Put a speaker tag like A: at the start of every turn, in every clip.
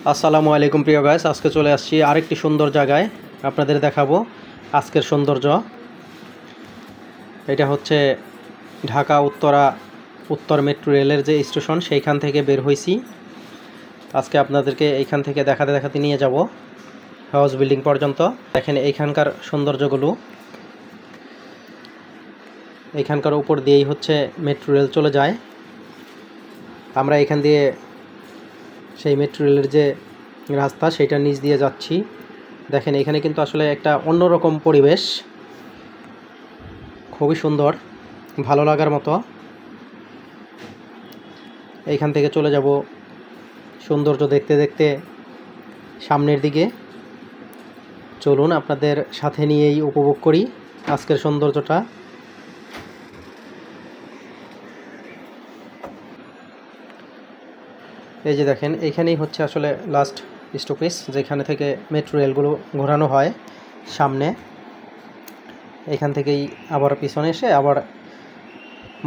A: আসসালামু আলাইকুম প্রিয় গাইস, আজকে চলে আসছি আরেকটি সুন্দর জায়গায় আপনাদের দেখাবো আজকের সৌন্দর্য। এটা হচ্ছে ঢাকা উত্তর মেট্রো রেলের যে স্টেশন, সেইখান থেকে বের হয়েছি। আজকে আপনাদেরকে এইখান থেকে দেখাতে নিয়ে যাব হাউস বিল্ডিং পর্যন্ত। দেখেন এইখানকার সৌন্দর্যগুলো। এইখানকার উপর দিয়েই হচ্ছে মেট্রো রেল চলে যায়। আমরা এখান দিয়ে সেই মেট্রো রেলের যে রাস্তা, সেটার নিচ দিয়ে যাচ্ছি। দেখেন এখানে কিন্তু আসলে একটা অন্যরকম পরিবেশ, খুবই সুন্দর, ভালো লাগার মতো। এইখান থেকে চলে যাব সৌন্দর্য দেখতে দেখতে সামনের দিকে। চলুন আপনাদের সাথে নিয়েই উপভোগ করি আজকের সৌন্দর্যটা। এই যে দেখেন, এইখানেই হচ্ছে আসলে লাস্ট স্টপেজ, যেখানে থেকে মেট্রো রেলগুলো ঘোরানো হয় সামনে। এখান থেকেই আবার পিছনে এসে আবার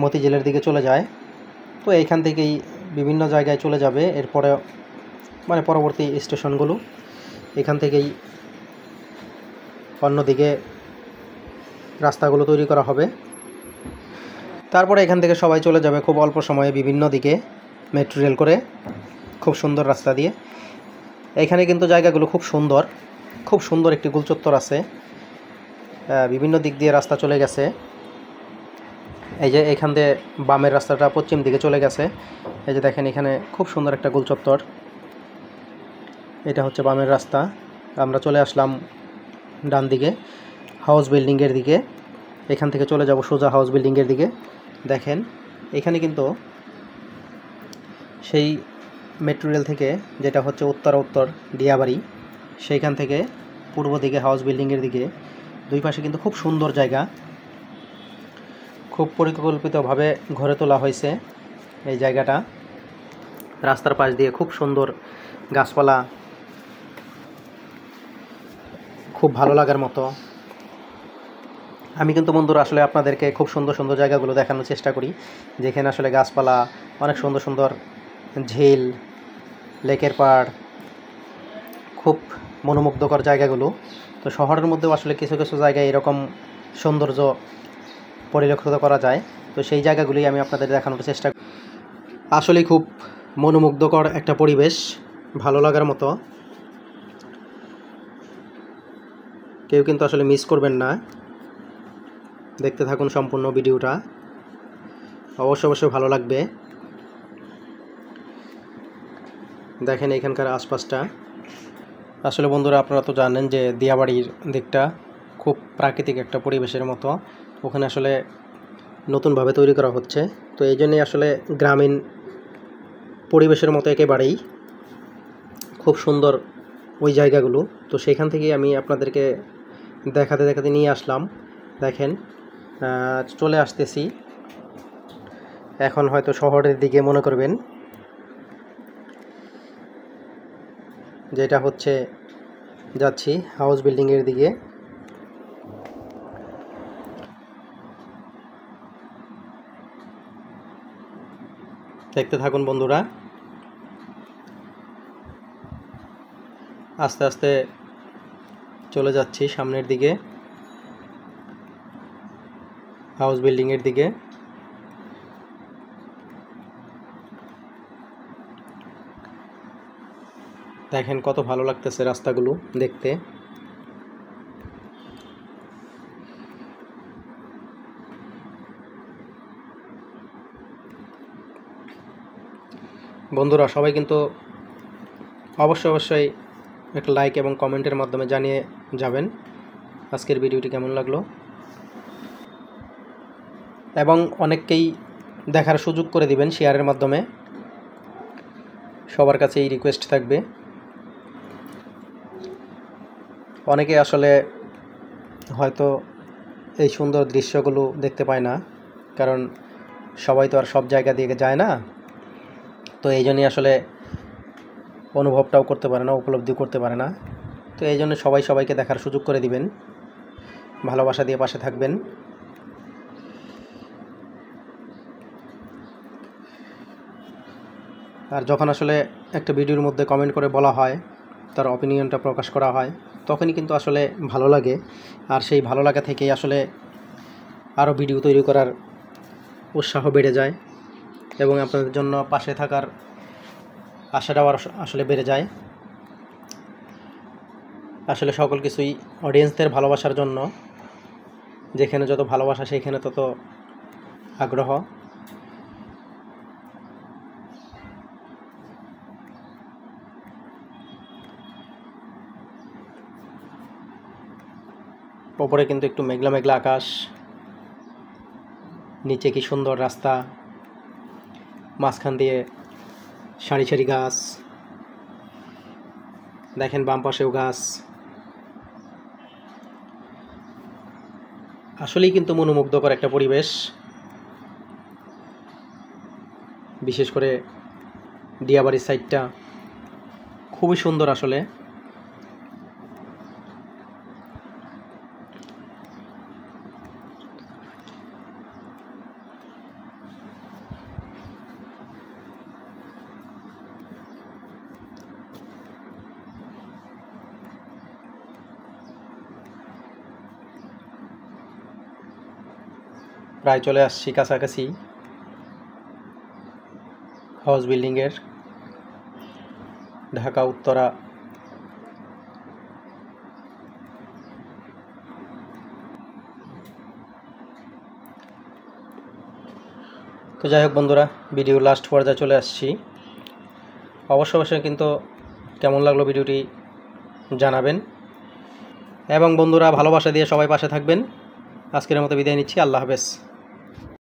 A: মতিঝিলের দিকে চলে যায়। তো এইখান থেকেই বিভিন্ন জায়গায় চলে যাবে এরপরে, মানে পরবর্তী স্টেশনগুলো। এখান থেকেই অন্যদিকে রাস্তাগুলো তৈরি করা হবে। তারপরে এখান থেকে সবাই চলে যাবে খুব অল্প সময়ে বিভিন্ন দিকে মেট্রো রেল করে, খুব সুন্দর রাস্তা দিয়ে। এখানে কিন্তু জায়গাগুলো খুব সুন্দর একটি গোলচত্বর আছে, বিভিন্ন দিক দিয়ে রাস্তা চলে গেছে। এই যে এখান দিয়ে বামের রাস্তাটা পশ্চিম দিকে চলে গেছে। এই যে দেখেন এখানে খুব সুন্দর একটা গোলচত্বর, এটা হচ্ছে বামের রাস্তা। আমরা চলে আসলাম ডান দিকে হাউস বিল্ডিংয়ের দিকে। এখান থেকে চলে যাব সোজা হাউস বিল্ডিংয়ের দিকে। দেখেন এখানে কিন্তু সেই মেট্রো রেল থেকে, যেটা হচ্ছে উত্তর দিয়াবাড়ি, সেইখান থেকে পূর্ব দিকে হাউস বিল্ডিংয়ের দিকে দুই পাশে কিন্তু খুব সুন্দর জায়গা, খুব পরিকল্পিতভাবে গড়ে তোলা হয়েছে এই জায়গাটা। রাস্তার পাশ দিয়ে খুব সুন্দর গাছপালা, খুব ভালো লাগার মতো। আমি কিন্তু বন্ধুরা আসলে আপনাদেরকে খুব সুন্দর জায়গাগুলো দেখানোর চেষ্টা করি, যেখানে আসলে গাছপালা, অনেক সুন্দর ঝিল, লেকের পাড়, খুব মনোমুগ্ধকর জায়গাগুলো। তো শহরের মধ্যেও আসলে কিছু জায়গায় এরকম সৌন্দর্য পরিলক্ষিত করা যায়। তো সেই জায়গাগুলোই আমি আপনাদের দেখানোর চেষ্টা করি। আসলে খুব মনোমুগ্ধকর একটা পরিবেশ, ভালো লাগার মতো। কেউ কিন্তু আসলে মিস করবেন না, দেখতে থাকুন সম্পূর্ণ ভিডিওটা, অবশ্যই ভালো লাগবে। দেখেন এখানকার আশপাশটা। আসলে বন্ধুরা আপনারা তো জানেন যে দিয়াবাড়ির দিকটা খুব প্রাকৃতিক একটা পরিবেশের মতো, ওখানে আসলে নতুনভাবে তৈরি করা হচ্ছে। তো এই জন্যই আসলে গ্রামীণ পরিবেশের মতো একেবারেই খুব সুন্দর ওই জায়গাগুলো। তো সেখান থেকেই আমি আপনাদেরকে দেখাতে নিয়ে আসলাম। দেখেন চলে আসতেছি এখন, হয়তো শহরের দিকে মনে করবেন, যেটা হচ্ছে যাচ্ছি হাউস বিল্ডিংয়ের দিকে। দেখতে থাকুন বন্ধুরা, আস্তে আস্তে চলে যাচ্ছি সামনের দিকে হাউস বিল্ডিংয়ের দিকে। দেখেন কত ভালো লাগতেছে রাস্তাগুলো দেখতে। বন্ধুরা সবাই কিন্তু অবশ্যই একটা লাইক এবং কমেন্টের মাধ্যমে জানিয়ে যাবেন আজকের ভিডিওটি কেমন লাগলো, এবং অনেককেই দেখার সুযোগ করে দিবেন শেয়ারের মাধ্যমে। সবার কাছে এই রিকোয়েস্ট থাকবে। অনেকে আসলে হয়তো এই সুন্দর দৃশ্যগুলো দেখতে পায় না, কারণ সবাই তো আর সব জায়গা দিয়ে যায় না। তো এই জন্যই আসলে অনুভবটাও করতে পারে না, উপলব্ধি করতে পারে না। তো এই জন্য সবাইকে দেখার সুযোগ করে দিবেন, ভালোবাসা দিয়ে পাশে থাকবেন। আর যখন আসলে একটা ভিডিওর মধ্যে কমেন্ট করে বলা হয়, তার অপিনিয়নটা প্রকাশ করা হয়, তখনই কিন্তু আসলে ভালো লাগে। আর সেই ভালো লাগা থেকেই আসলে আরও ভিডিও তৈরি করার উৎসাহ বেড়ে যায় এবং আপনাদের জন্য পাশে থাকার আশাটাও আসলে বেড়ে যায়। আসলে সকল কিছুই অডিয়েন্সদের ভালোবাসার জন্য। যেখানে যত ভালোবাসা সেখানে তত আগ্রহ। ওপরে কিন্তু একটু মেঘলা মেঘলা আকাশ, নিচে কি সুন্দর রাস্তা, মাঝখান দিয়ে সারি সারি গাছ, দেখেন বাম পাশেও গাছ। আসলেই কিন্তু মনোমুগ্ধকর একটা পরিবেশ, বিশেষ করে দিয়াবাড়ির সাইডটা খুবই সুন্দর আসলে। প্রায় চলে আসছি কাছাকাছি হাউস বিল্ডিংয়ের, ঢাকা উত্তরা। তো যাই হোক বন্ধুরা, ভিডিও লাস্ট পর্যায়ে চলে আসছি। অবশ্যই কিন্তু কেমন লাগলো ভিডিওটি জানাবেন এবং বন্ধুরা ভালোবাসা দিয়ে সবাই পাশে থাকবেন। আজকের মতো বিদায় নিচ্ছি। আল্লাহ হাফেজ।